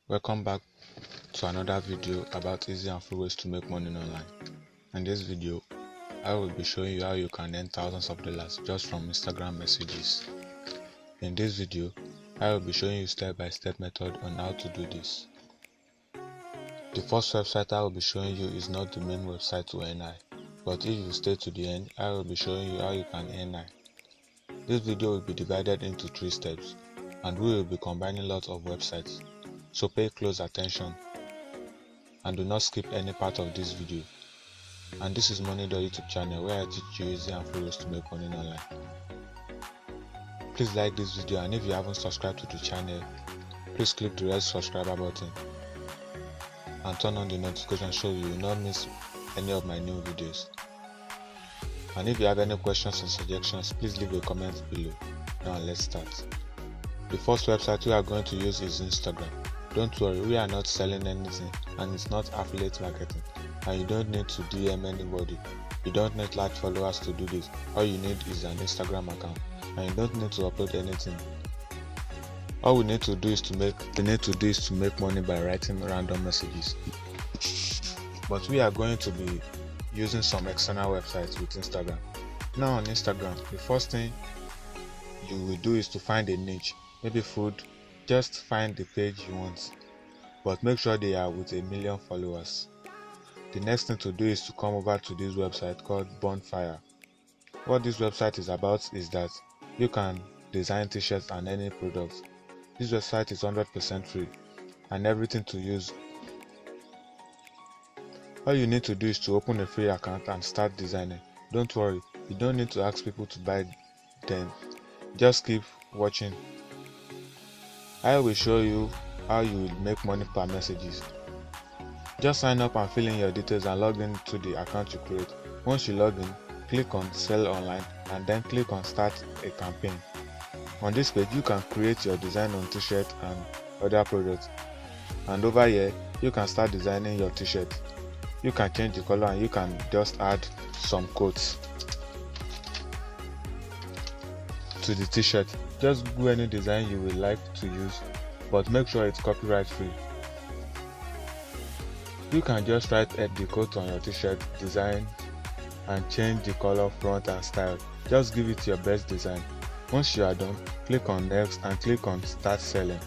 Welcome back to another video about easy and free ways to make money online. In this video, I will be showing you how you can earn thousands of dollars just from Instagram messages. In this video, I will be showing you step-by-step method on how to do this. The first website I will be showing you is not the main website to earn high, but if you stay to the end, I will be showing you how you can earn high. This video will be divided into 3 steps, and we will be combining lots of websites. So pay close attention and do not skip any part of this video. And this is MONEYDOOR YouTube channel where I teach you easy and free ways to make money online. Please like this video, and if you haven't subscribed to the channel, please click the red subscriber button and turn on the notification so you will not miss any of my new videos. And if you have any questions or suggestions, please leave a comment below. Now let's start. The first website we are going to use is Instagram. Don't worry, we are not selling anything and it's not affiliate marketing, and you don't need to DM anybody. You don't need large followers to do this. All you need is an Instagram account, and you don't need to upload anything. All we need to do is to make money by writing random messages. But we are going to be using some external websites with Instagram. Now on Instagram, the first thing you will do is to find a niche, maybe food. Just find the page you want, but make sure they are with 1 million followers. The next thing to do is to come over to this website called Bonfire. What this website is about is that you can design t-shirts and any products. This website is 100% free and everything to use. All you need to do is to open a free account and start designing. Don't worry, you don't need to ask people to buy them. Just keep watching. I will show you how you will make money per messages. Just sign up and fill in your details and log in to the account you create. Once you log in, click on Sell Online and then click on Start a Campaign. On this page, you can create your design on t-shirt and other products. And over here, you can start designing your t-shirt. You can change the color and you can just add some quotes to the t-shirt. Just do any design you would like to use, but make sure it's copyright free. You can just write the quote on your t-shirt design and change the color, front and style. Just give it your best design. Once you are done, click on next and click on start selling.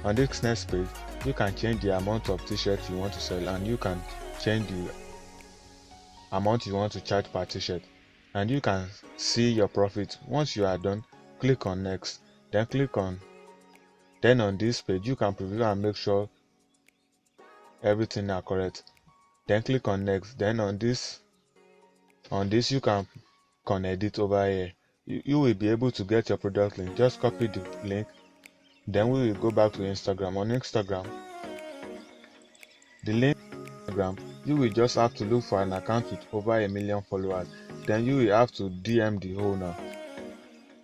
On this next page, you can change the amount of t-shirts you want to sell, and you can change the amount you want to charge per t-shirt, and you can see your profit. Once you are done, click on next, then on this page you can preview and make sure everything are correct. Then click on next. Then on this you can edit over here. You will be able to get your product link. Just copy the link. Then we will go back to Instagram. On Instagram, the link Instagram, you will just have to look for an account with over 1 million followers. Then you will have to DM the owner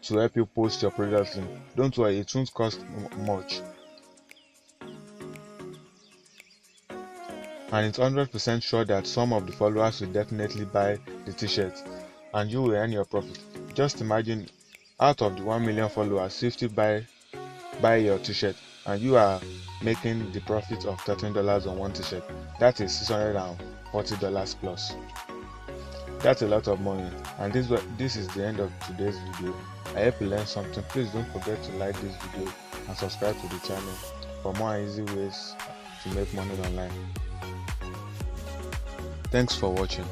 to help you post your product link. Don't worry, it won't cost much, and it's 100% sure that some of the followers will definitely buy the t-shirt and you will earn your profit. Just imagine, out of the 1 million followers, 50 buy your t-shirt and you are making the profit of $13 on one t-shirt. That is $640 plus. That's a lot of money, and this is the end of today's video. I hope you learned something. Please don't forget to like this video and subscribe to the channel for more easy ways to make money online. Thanks for watching.